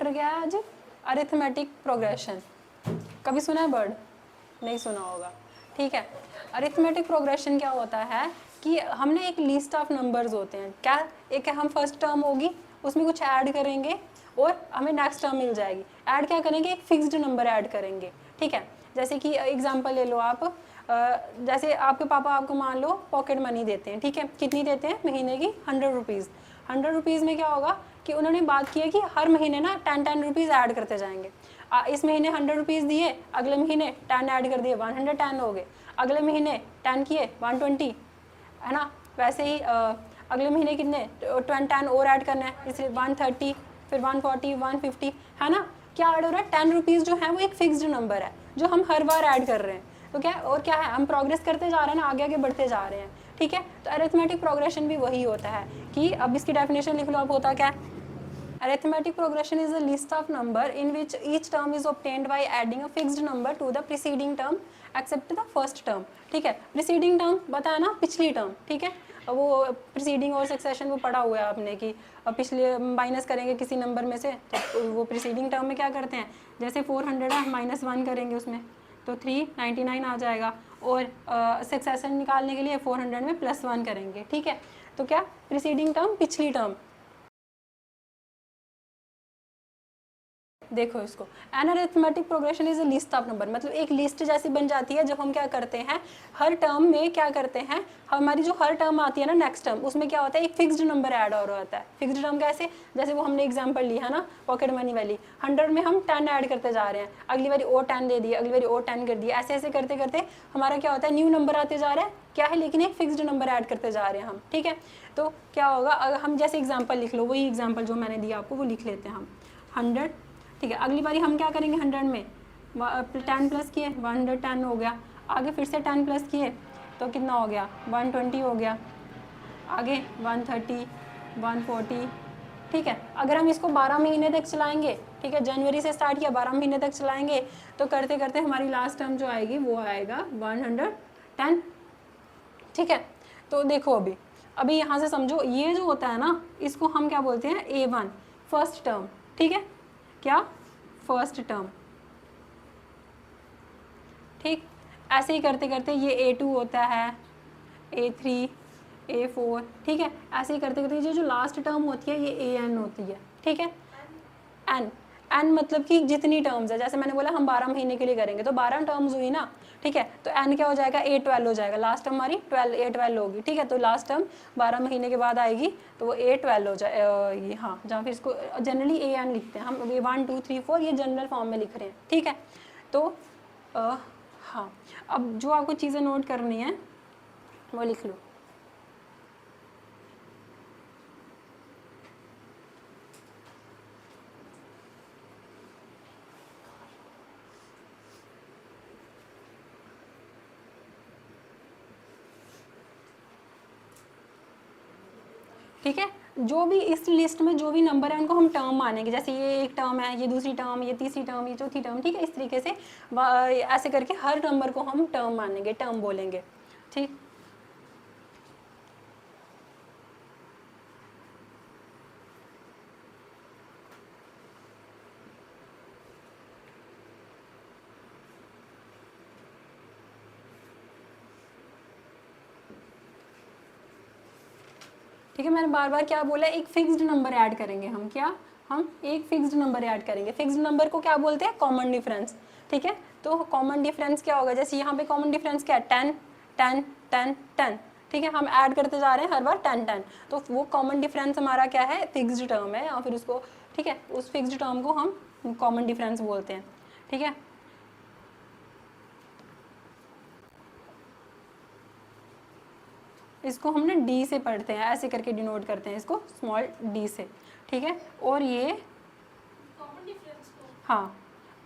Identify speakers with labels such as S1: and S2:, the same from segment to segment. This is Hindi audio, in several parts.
S1: चैप्टर क्या है आज? Arithmetic progression. कभी सुना है वर्ड? नहीं सुना होगा, ठीक है। अरिथमेटिक प्रोग्रेशन क्या होता है कि हमने एक लिस्ट ऑफ नंबर्स होते हैं, क्या एक हम फर्स्ट टर्म होगी उसमें कुछ ऐड करेंगे और हमें नेक्स्ट टर्म मिल जाएगी। ऐड क्या करेंगे? एक फिक्स्ड नंबर ऐड करेंगे, ठीक है। जैसे कि एग्जांपल ले लो आप, जैसे आपके पापा आपको मान लो पॉकेट मनी देते हैं, ठीक है। कितनी देते हैं? महीने की 100 रुपीज़। 100 रुपीज़ में क्या होगा कि उन्होंने बात की है कि हर महीने ना 10 रुपीज़ ऐड करते जाएंगे। इस महीने 100 रुपीज़ दिए, अगले महीने 10 ऐड कर दिए, 110 हो गए। अगले महीने 10 किए, 120, है ना। वैसे ही अगले महीने कितने 10 और ऐड करना है, इसलिए 130, फिर 140, 150, है ना। क्या ऐड हो रहा है? 10 रुपीज़ जो है वो एक फिक्स्ड नंबर है जो हम हर बार ऐड कर रहे हैं। तो क्या और क्या है, हम प्रोग्रेस करते जा रहे हैं ना, आगे आगे बढ़ते जा रहे हैं, ठीक है। तो अरिथमेटिक प्रोग्रेशन भी वही होता है कि अब इसकी डेफिनेशन लिख लो। अब होता क्या है? Arithmetic progression is a list of number in which each term is obtained by adding a fixed number to the preceding term except the first term, ठीक है। preceding term बताया ना, पिछली टर्म, ठीक है। वो preceding और succession वो पढ़ा हुआ है आपने कि पिछले माइनस करेंगे किसी नंबर में से, तो वो preceding टर्म में क्या करते हैं, जैसे 400 है, -1 करेंगे उसमें तो 399 आ जाएगा, और सक्सेशन निकालने के लिए 400 में +1 करेंगे, ठीक है। तो क्या preceding टर्म, पिछली टर्म। देखो इसको, an arithmetic progression is a list of number, मतलब एक लिस्ट जैसी बन जाती है जब हम क्या करते हैं हर टर्म में, क्या करते हैं हमारी जो हर टर्म आती है ना नेक्स्ट टर्म, उसमें क्या होता है एक फिक्स्ड नंबर ऐड और होता है। फिक्स्ड टर्म कैसे? जैसे वो हमने एग्जांपल ली है ना पॉकेट मनी वाली, 100 में हम 10 ऐड करते जा रहे हैं, अगली बारी और 10 दे दिए, अगली बारी और 10 कर दिए, ऐसे ऐसे करते करते हमारा क्या होता है न्यू नंबर आते जा रहा है, क्या है, लेकिन एक फिक्स्ड नंबर ऐड करते जा रहे हैं हम, ठीक है। तो क्या होगा, अगर हम जैसे एग्जाम्पल लिख लो, वही एग्जाम्पल जो मैंने दिया आपको वो लिख लेते हैं हम, 100, ठीक है। अगली बारी हम क्या करेंगे, 100 में 10 प्लस किए, 110 हो गया, आगे फिर से 10 प्लस किए तो कितना हो गया, 120 हो गया, आगे 130, 140, ठीक है। अगर हम इसको 12 महीने तक चलाएंगे, ठीक है, जनवरी से स्टार्ट किया, 12 महीने तक चलाएंगे, तो करते करते हमारी लास्ट टर्म जो आएगी वो आएगा 110, ठीक है। तो देखो अभी यहाँ से समझो, ये जो होता है ना इसको हम क्या बोलते हैं, A1 फर्स्ट टर्म, ठीक है, क्या, फर्स्ट टर्म, ठीक। ऐसे ही करते करते ये A2 होता है, A3, A4, ठीक है। ऐसे ही करते करते ये जो लास्ट टर्म होती है ये AN होती है, ठीक है। एन मतलब कि जितनी टर्म्स है, जैसे मैंने बोला हम 12 महीने के लिए करेंगे तो 12 टर्म्स हुई ना, ठीक है। तो एन क्या हो जाएगा, A12 हो जाएगा, लास्ट टर्म हमारी A12 होगी, ठीक है। तो लास्ट टर्म 12 महीने के बाद आएगी तो वो A12 हो जाए, हाँ, जहाँ फिर इसको जनरली AN लिखते हैं हम, 1 2 3 4 ये जनरल फॉर्म में लिख रहे हैं, ठीक है। तो हाँ, अब जो आपको चीज़ें नोट करनी है वो लिख लो। ठीक है, जो भी इस लिस्ट में जो भी नंबर है उनको हम टर्म मानेंगे, जैसे ये एक टर्म है, ये दूसरी टर्म, ये तीसरी टर्म, ये चौथी टर्म, ठीक है। इस तरीके से ऐसे करके हर नंबर को हम टर्म मानेंगे, टर्म बोलेंगे, ठीक। ठीक है, मैंने बार बार क्या बोला, एक फिक्स्ड नंबर ऐड करेंगे हम, क्या, हम एक फिक्स्ड नंबर ऐड करेंगे। फिक्स्ड नंबर को क्या बोलते हैं, कॉमन डिफरेंस, ठीक है। तो कॉमन डिफरेंस क्या होगा, जैसे यहाँ पे कॉमन डिफरेंस क्या है, 10 10 10 10, ठीक है। हम ऐड करते जा रहे हैं हर बार 10 10, तो वो कॉमन डिफरेंस हमारा क्या है, फिक्स्ड टर्म है, या फिर उसको, ठीक है, उस फिक्स्ड टर्म को हम कॉमन डिफरेंस बोलते हैं, ठीक है। इसको हमने डी से पढ़ते हैं, ऐसे करके डिनोट करते हैं इसको स्मॉल डी से, ठीक है। और ये
S2: कॉमन डिफरेंस को,
S1: हाँ,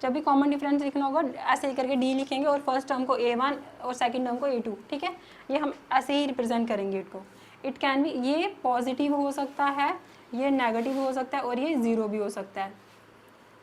S1: जब भी कॉमन डिफरेंस लिखना होगा ऐसे ही करके डी लिखेंगे, और फर्स्ट टर्म को A1 और सेकंड टर्म को A2, ठीक है। ये हम ऐसे ही रिप्रेजेंट करेंगे इसको। इट कैन बी, ये पॉजिटिव हो सकता है, ये नेगेटिव हो सकता है, और ये ज़ीरो भी हो सकता है,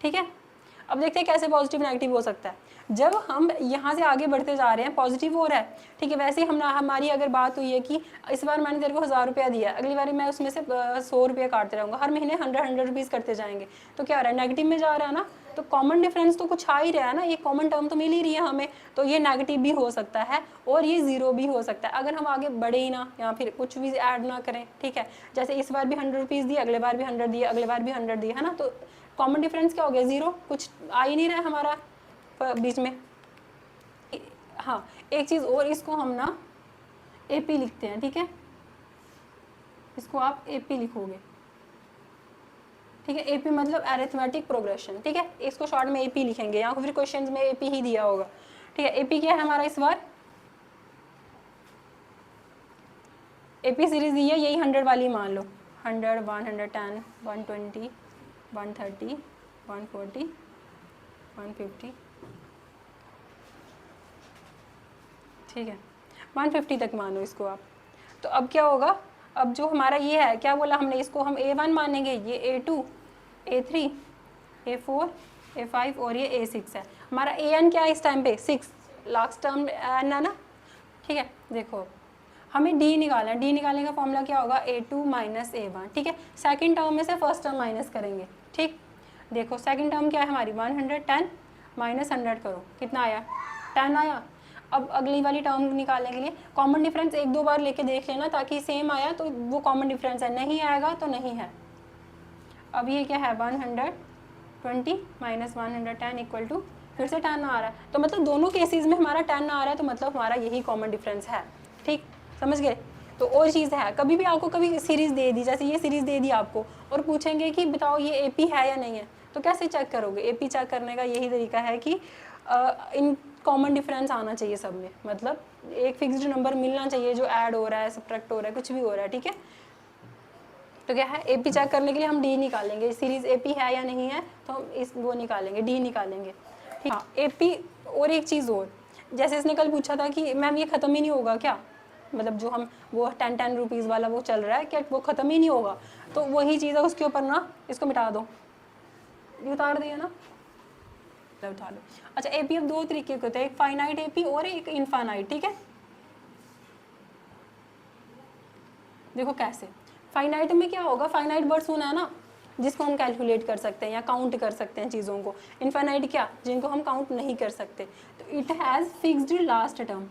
S1: ठीक है। अब देखते हैं कैसे पॉजिटिव नेगेटिव हो सकता है। जब हम यहाँ से आगे बढ़ते जा रहे हैं पॉजिटिव हो रहा है, ठीक है। वैसे ही हमारी अगर बात हुई है कि इस बार मैंने तेरे को 1000 रुपया दिया, अगली बार मैं उसमें से 100 रुपया काटते रहूँगा, हर महीने 100 रुपीज़ करते जाएंगे, तो क्या हो रहा है, नेगेटिव में जा रहा है ना। तो कॉमन डिफरेंस तो कुछ आ ही रहा है ना, ये कॉमन टर्म तो मिल ही रही है हमें, तो ये नेगेटिव भी हो सकता है और ये 0 भी हो सकता है अगर हम आगे बढ़े ही ना या फिर कुछ भी ऐड ना करें, ठीक है। जैसे इस बार भी 100 रुपीज़ दिए, अगले बार भी 100 दिए, अगले बार भी 100 दिए, है ना। तो कॉमन डिफरेंस क्या हो गया, 0, कुछ आ ही नहीं रहा है हमारा बीच में। हाँ, एक चीज़ और, इसको हम ना AP लिखते हैं, ठीक है। इसको आप AP लिखोगे, ठीक है। AP मतलब अरिथमेटिक प्रोग्रेशन, ठीक है। इसको शॉर्ट में AP लिखेंगे या फिर क्वेश्चंस में AP ही दिया होगा, ठीक है। AP क्या है हमारा इस बार, AP सीरीज दी है, यही 100 वाली मान लो, 100, 110, 120, 130, 140, 150, ठीक है, 150 तक मानो इसको आप। तो अब क्या होगा, अब जो हमारा ये है, क्या बोला हमने, इसको हम A1 मानेंगे, ये A2, A3, A4, A5 और ये A6 है। हमारा AN क्या है इस टाइम पे, 6, लास्ट टर्म N है ना, ठीक है। देखो हमें D निकालना है, D निकालने का फॉर्मूला क्या होगा, A2 माइनस A1, ठीक है। सेकंड टर्म में से फर्स्ट टर्म माइनस करेंगे, ठीक। देखो सेकंड टर्म क्या है हमारी, 110 माइनस 100 करो, कितना आया, 10 आया। अब अगली वाली टर्म निकालने के लिए कॉमन डिफरेंस 1-2 बार लेके देख लेना, ताकि सेम आया तो वो कॉमन डिफरेंस है, नहीं आएगा तो नहीं है। अब ये क्या है, 120 माइनस 110 इक्वल टू, फिर से 10 आ रहा है, तो मतलब दोनों केसेस में हमारा 10 आ रहा है, तो मतलब हमारा यही कॉमन डिफरेंस है, ठीक, समझ गए। तो और चीज़ है, कभी भी आपको कभी सीरीज़ दे दी, जैसे ये सीरीज़ दे दी आपको, और पूछेंगे कि बताओ ये AP है या नहीं है, तो कैसे चेक करोगे। AP चेक करने का यही तरीका है कि इन कॉमन डिफरेंस आना चाहिए सब में, मतलब एक फिक्स्ड नंबर मिलना चाहिए जो ऐड हो रहा है, सब्ट्रैक्ट हो रहा है, कुछ भी हो रहा है, ठीक है। तो क्या है, AP चेक करने के लिए हम D निकालेंगे, सीरीज AP है या नहीं है, तो हम इस वो निकालेंगे, D निकालेंगे, ठीक। हाँ AP, और एक चीज़ और, जैसे इसने कल पूछा था कि मैम ये ख़त्म ही नहीं होगा क्या, मतलब जो हम वो 10 रुपीज़ वाला वो चल रहा है, क्या वो ख़त्म ही नहीं होगा, तो वही चीज़ है, उसके ऊपर ना इसको मिटा दो, ये उतार दिया ना, उठा लो। अच्छा, AP अब 2 तरीके के होते हैं, एक फाइनाइट AP और एक इनफाइनाइट, ठीक है। देखो कैसे, फाइनाइट में क्या होगा, फाइनाइट वर्ड सुना है ना, जिसको हम कैलकुलेट कर सकते हैं या काउंट कर सकते हैं चीज़ों को। इनफाइनाइट क्या, जिनको हम काउंट नहीं कर सकते। तो it has fixed last term,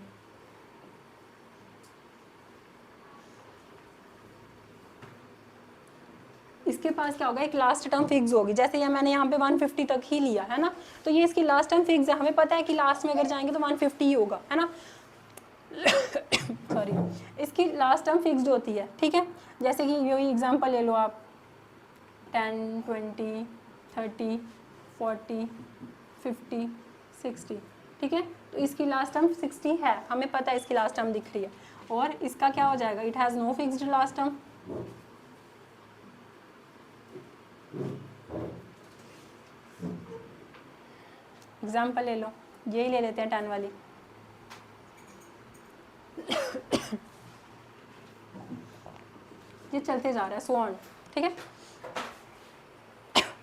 S1: इसके पास क्या होगा, एक लास्ट टर्म फिक्स होगी। जैसे ये मैंने यहाँ पे 150 तक ही लिया है ना, तो ये इसकी लास्ट टर्म फिक्स है, हमें पता है कि लास्ट में अगर जाएंगे तो 150 ही होगा, है ना। सॉरी, इसकी लास्ट टर्म फिक्स्ड होती है, ठीक है। जैसे कि यही एग्जांपल ले लो आप, 10, 20, 30, 40, 50, 60, ठीक है। तो इसकी लास्ट टर्म 60 है, हमें पता है इसकी लास्ट टर्म दिख रही है। और इसका क्या हो जाएगा, it has no fixed last term. Example ले लो, यही ले लेते हैं 10 वाली। ये चलते जा रहा है, सो ऑन, ठीक है।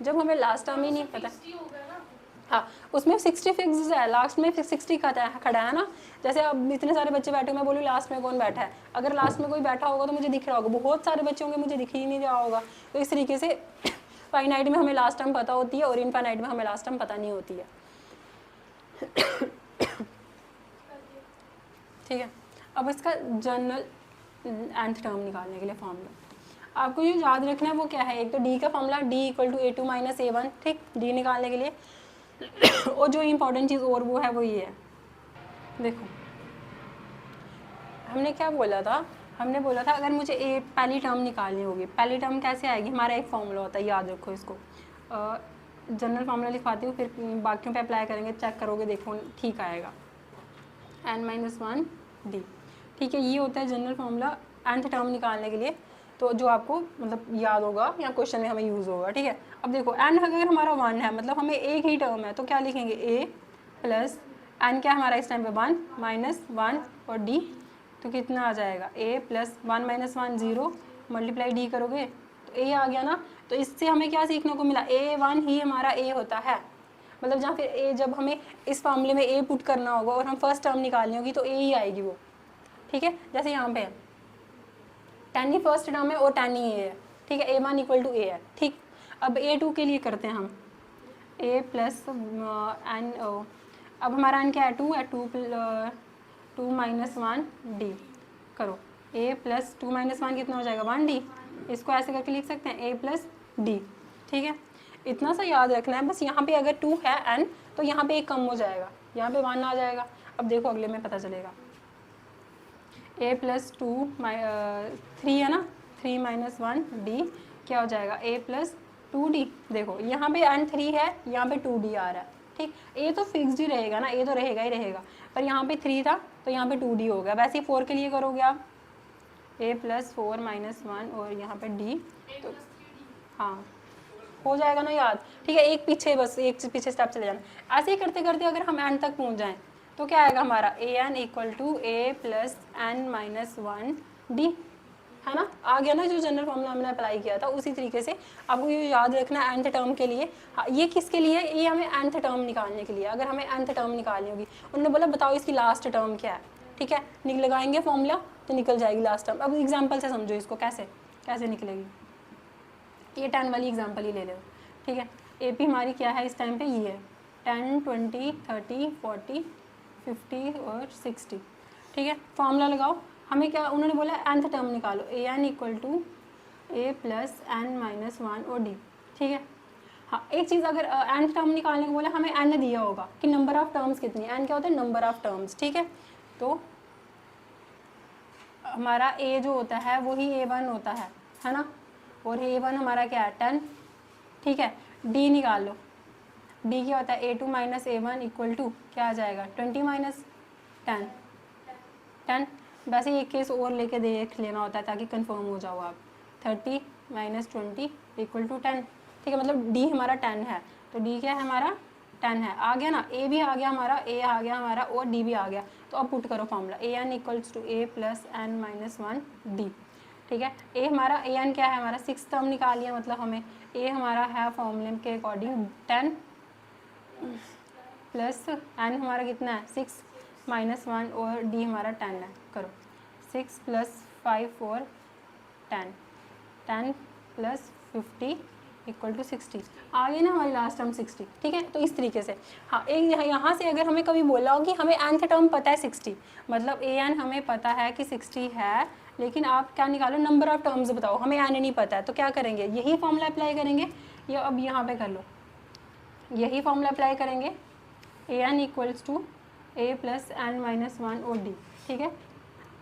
S1: जब हमें लास्ट टर्म ही नहीं पता,
S2: 60 हो गया ना,
S1: हाँ उसमें 60 फिक्स है, लास्ट में 60 खड़ा है ना। जैसे अब इतने सारे बच्चे बैठे, मैं बोलूँ लास्ट में कौन बैठा है, अगर लास्ट में कोई बैठा होगा तो मुझे दिख रहा होगा, बहुत सारे बच्चे होंगे मुझे दिख ही नहीं रहा होगा। तो इस तरीके से फाइनाइट में हमें लास्ट टर्म पता होती है और इनफाइनाइट में हमें लास्ट टर्म पता नहीं होती है, ठीक है। अब इसका जनरल nth टर्म निकालने के लिए फॉर्मूला आपको जो याद रखना है वो क्या है, एक तो D का formula, D equal to A2 minus A1, ठीक, D निकालने के लिए। और जो इम्पोर्टेंट चीज़ और वो है वो ये है, देखो हमने क्या बोला था, हमने बोला था अगर मुझे पहली टर्म निकालनी होगी, पहली टर्म कैसे आएगी, हमारा एक फॉर्मूला होता है, याद रखो इसको। जनरल फार्मूला लिखवाती हूँ, फिर बाकियों पे अप्लाई करेंगे, चेक करोगे, देखो ठीक आएगा, n-1 D, ठीक है। ये होता है जनरल फार्मूला nth टर्म निकालने के लिए, तो जो आपको मतलब याद होगा या क्वेश्चन में हमें यूज़ होगा, ठीक है। अब देखो n अगर हमारा 1 है, मतलब हमें एक ही टर्म है, तो क्या लिखेंगे, a प्लस n क्या हमारा इस टाइम पे 1 माइनस 1 और d, तो कितना आ जाएगा, a plus 1 minus 1 0, multiply d करोगे तो a आ गया ना। तो इससे हमें क्या सीखने को मिला, a1 ही हमारा a होता है, मतलब जहाँ फिर ए, जब हमें इस फार्मूले में ए पुट करना होगा और हम फर्स्ट टर्म निकालनी होगी तो ए ही आएगी वो, ठीक है। जैसे यहाँ पे 10 ही फर्स्ट टर्म है और 10 ही ए है, ठीक है, A1 इक्वल टू ए है, ठीक। अब A2 के लिए करते हैं हम a प्लस एन, अब हमारा एन क्या है 2 है, 2 माइनस 1 डी करो, a प्लस 2 माइनस 1 कितना हो जाएगा 1 डी, इसको ऐसे करके लिख सकते हैं a प्लस डी, ठीक है। इतना सा याद रखना है बस, यहाँ पे अगर 2 है n तो यहाँ पे एक कम हो जाएगा, यहाँ पे 1 आ जाएगा। अब देखो अगले में पता चलेगा, a प्लस 3 है ना, 3 माइनस 1 डी क्या हो जाएगा a प्लस 2d। देखो यहाँ पे n 3 है, यहाँ पे 2d आ रहा है, ठीक। a तो फिक्स्ड ही रहेगा ना, a तो रहेगा ही रहेगा, पर यहाँ पे 3 था तो यहाँ पे 2d हो गया। वैसे ही 4 के लिए करोगे आप a प्लस 4 माइनस 1 और यहाँ पे d, तो हाँ हो जाएगा ना याद, ठीक है। एक पीछे बस, एक पीछे स्टेप चले जाना। ऐसे ही करते करते अगर हम n तक पहुँच जाएँ तो क्या आएगा हमारा A N equal to A plus N minus 1 D, है ना। आ गया ना, जो जनरल फॉर्मूला हमने अप्लाई किया था उसी तरीके से आपको ये याद रखना है nth टर्म के लिए। हाँ, ये किसके लिए, ये हमें nth टर्म निकालने के लिए। अगर हमें nth टर्म निकालनी होगी, उन्होंने बोला बताओ इसकी लास्ट टर्म क्या है, ठीक है, लगाएंगे फॉर्मूला तो निकल जाएगी लास्ट टर्म। अब एग्जाम्पल से समझो इसको, कैसे कैसे निकलेगी, ये 10 वाली एग्जाम्पल ही ले लो, ठीक है। ए पी हमारी क्या है इस टाइम पे, ये है 10 20 30 40 50 और 60, ठीक है। फॉर्मूला लगाओ, हमें क्या उन्होंने बोला nth टर्म निकालो, a N equal to A plus N minus 1 और डी, ठीक है। हाँ एक चीज़, अगर nth टर्म निकालने को बोला हमें n दिया होगा कि नंबर ऑफ टर्म्स कितनी है, n क्या होता है नंबर ऑफ टर्म्स, ठीक है। तो हमारा a जो होता है वही a1 होता है ना, और a1 हमारा क्या है 10, ठीक है। d निकाल लो, d क्या होता है a2 minus a1 equal to क्या आ जाएगा 20 माइनस 10। वैसे एक केस और लेके देख लेना होता है ताकि कंफर्म हो जाओ आप, 30 माइनस 20 इक्वल टू 10, ठीक है। मतलब d हमारा 10 है तो d क्या है हमारा 10 है, आ गया ना, a भी आ गया हमारा, a आ गया हमारा और d भी आ गया। तो अब पुट करो formula, A N equals to A plus N minus 1 D, ठीक है। ए हमारा ए एन क्या है हमारा 6 टर्म निकालिए, मतलब हमें ए हमारा है फॉर्मूले के अकॉर्डिंग 10 प्लस एन हमारा कितना है 6 माइनस 1 और डी हमारा 10 है। करो 6 प्लस 5 और 10 प्लस 50 इक्वल टू 60, आ गई ना हमारी लास्ट टर्म 60, ठीक है। तो इस तरीके से हाँ, एक यहाँ से अगर हमें कभी बोला हो कि हमें nth टर्म पता है 60, मतलब ए एन हमें पता है कि 60 है, लेकिन आप क्या निकालो नंबर ऑफ टर्म्स बताओ, हमें एन नहीं पता है, तो क्या करेंगे यही फॉर्मूला अप्लाई करेंगे, या अब यहाँ पे कर लो यही फॉर्मूला अप्लाई करेंगे, a N equals to A plus N minus 1 और डी, ठीक है।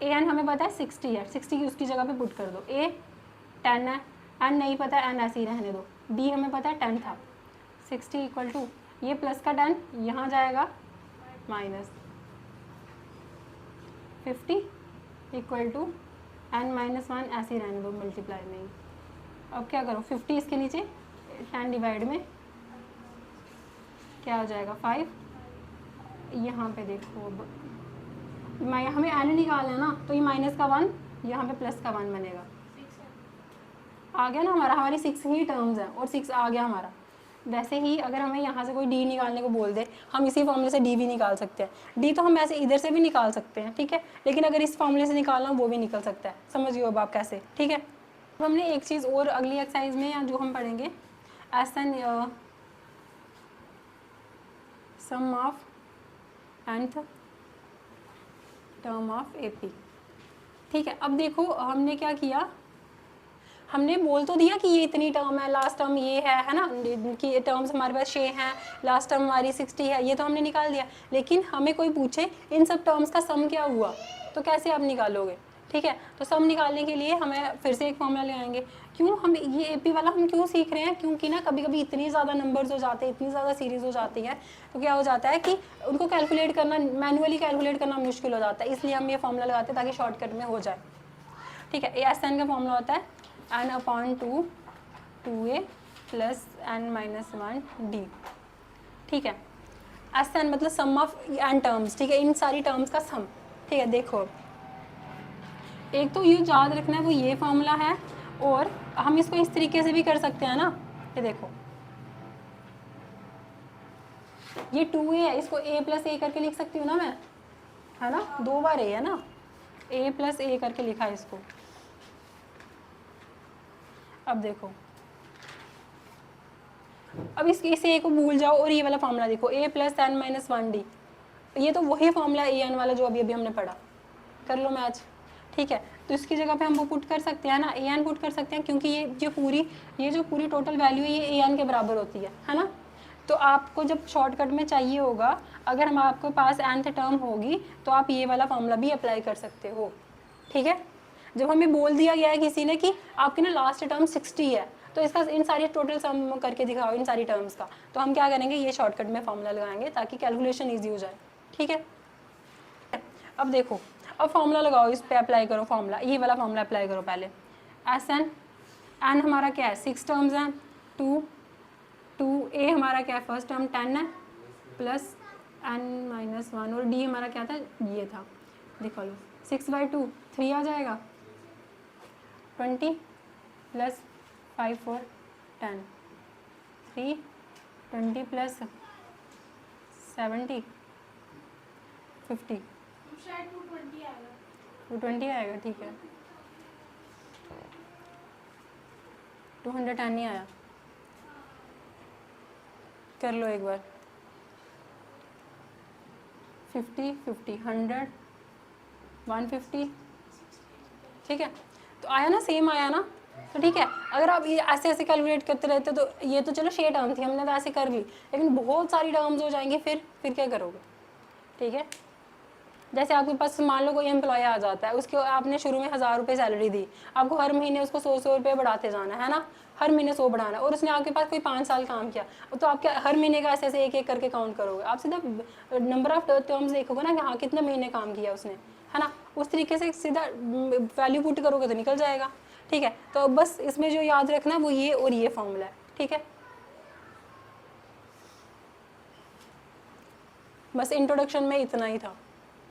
S1: ए एन हमें पता है 60 है, 60 की उसकी जगह पे पुट कर दो, ए 10 है, एन नहीं पता है, एन ऐसे ही रहने दो, डी हमें पता है 10 था, 60 इक्वल टू ये प्लस का 10 यहाँ जाएगा minus 50 equal to N minus 1 ऐसे ही रहने दो मल्टीप्लाई में ही। अब क्या करो 50 इसके नीचे 10 डिवाइड में क्या हो जाएगा 5, यहाँ पे देखो हमें एन निकालना है ना, तो ये माइनस का 1 यहाँ पे प्लस का 1 बनेगा, आ गया ना हमारा, हमारी 6 ही टर्म्स हैं और 6 आ गया हमारा। वैसे ही अगर हमें यहाँ से कोई डी निकालने को बोल दे, हम इसी फॉर्मूले से डी भी निकाल सकते हैं, डी तो हम ऐसे इधर से भी निकाल सकते हैं, ठीक है, लेकिन अगर इस फॉर्मूले से निकालना वो भी निकल सकता है, समझिए अब आप कैसे, ठीक है। तो हमने एक चीज़ और अगली एक्सरसाइज में या जो हम पढ़ेंगे N sum of nth term of AP, ठीक है। अब देखो हमने क्या किया, हमने बोल तो दिया कि ये इतनी टर्म है, लास्ट टर्म ये है ना, कि टर्म्स हमारे पास 6 हैं, लास्ट टर्म हमारी 60 है, ये तो हमने निकाल दिया, लेकिन हमें कोई पूछे इन सब टर्म्स का सम क्या हुआ, तो कैसे आप निकालोगे, ठीक है। तो सम निकालने के लिए हमें फिर से एक फॉर्मूला लगाएंगे। क्यों हम ये AP वाला हम क्यों सीख रहे हैं, क्योंकि ना कभी कभी इतनी ज़्यादा नंबर्स हो जाते हैं, इतनी ज़्यादा सीरीज़ हो जाती है, तो क्या हो जाता है कि उनको कैलकुलेट करना, मैनुअली कैलकुलेट करना मुश्किल हो जाता है, इसलिए हम ये फॉर्मूला लगाते हैं ताकि शॉर्टकट में हो जाए, ठीक है। एस एन का फॉर्मूला होता है n upon 2a plus n minus 1 D, ठीक है। एस एन मतलब सम ऑफ एन टर्म्स, ठीक है, इन सारी टर्म्स का सम, ठीक है। देखो एक तो ये याद रखना है वो ये फॉर्मूला है, और हम इसको इस तरीके से भी कर सकते हैं ना, ये देखो ये 2a है, इसको a प्लस ए करके लिख सकती हूँ ना मैं, है ना, 2 बार a है ना, a प्लस ए करके लिखा है इसको। अब देखो, अब इस a को भूल जाओ और ये वाला फॉर्मूला देखो, a plus N minus 1d, ये तो वही फॉर्मूला ए एन वाला जो अभी अभी हमने पढ़ा, कर लो मैच, ठीक है। तो इसकी जगह पे हम वो पुट कर सकते हैं ना, ए एन पुट कर सकते हैं, क्योंकि ये जो पूरी टोटल वैल्यू है ये ए एन के बराबर होती है ना। तो आपको जब शॉर्टकट में चाहिए होगा, अगर हम आपके पास nth टर्म होगी तो आप ये वाला फॉर्मूला भी अप्लाई कर सकते हो, ठीक है। जब हमें बोल दिया गया है किसी ने कि आपकी ना लास्ट टर्म 60 है, तो इसका इन सारी टोटल सम करके दिखाओ इन सारी टर्म्स का, तो हम क्या करेंगे, ये शॉर्टकट में फॉर्मूला लगाएंगे ताकि कैलकुलेशन ईजी हो जाए, ठीक है। अब देखो, अब फॉर्मूला लगाओ, इस पे अप्लाई करो फॉर्मूला, ये वाला फॉर्मूला अप्लाई करो पहले। एस एन हमारा क्या है, 6 टर्म्स हैं, 2 ए हमारा क्या है, फर्स्ट टर्म 10 है, प्लस n-1, और डी हमारा क्या था, ये था, देखो लो 6/2 3 आ जाएगा, 20 प्लस 5 4 10 3 20 प्लस 70 50
S2: शायद 220 आएगा।
S1: 220 आएगा, ठीक है। 210 नहीं आया, कर लो एक बार, 50 50 100 150, ठीक है। तो आया ना, सेम आया ना, तो ठीक है। अगर आप ये ऐसे ऐसे कैलकुलेट करते रहते तो ये तो चलो 6 टर्म थी, हमने तो ऐसे कर ली, लेकिन बहुत सारी टर्म्स हो जाएंगी, फिर क्या करोगे, ठीक है। जैसे आपके पास मान लो कोई एम्प्लॉय आ जाता है, उसके आपने शुरू में 1000 रुपये सैलरी दी, आपको हर महीने उसको 100 रुपये बढ़ाते जाना है ना, हर महीने 100 बढ़ाना, और उसने आपके पास कोई 5 साल काम किया, तो आप क्या हर महीने का ऐसे ऐसे एक एक करके काउंट करोगे, आप सीधा नंबर ऑफ टर्म्स देखोगे ना कि हाँ कितने महीने काम किया उसने, है ना, उस तरीके से सीधा वैल्यू पुट करोगे तो निकल जाएगा, ठीक है। तो बस इसमें जो याद रखना वो ये और ये फॉर्मूला है, ठीक है। बस इंट्रोडक्शन में इतना ही था।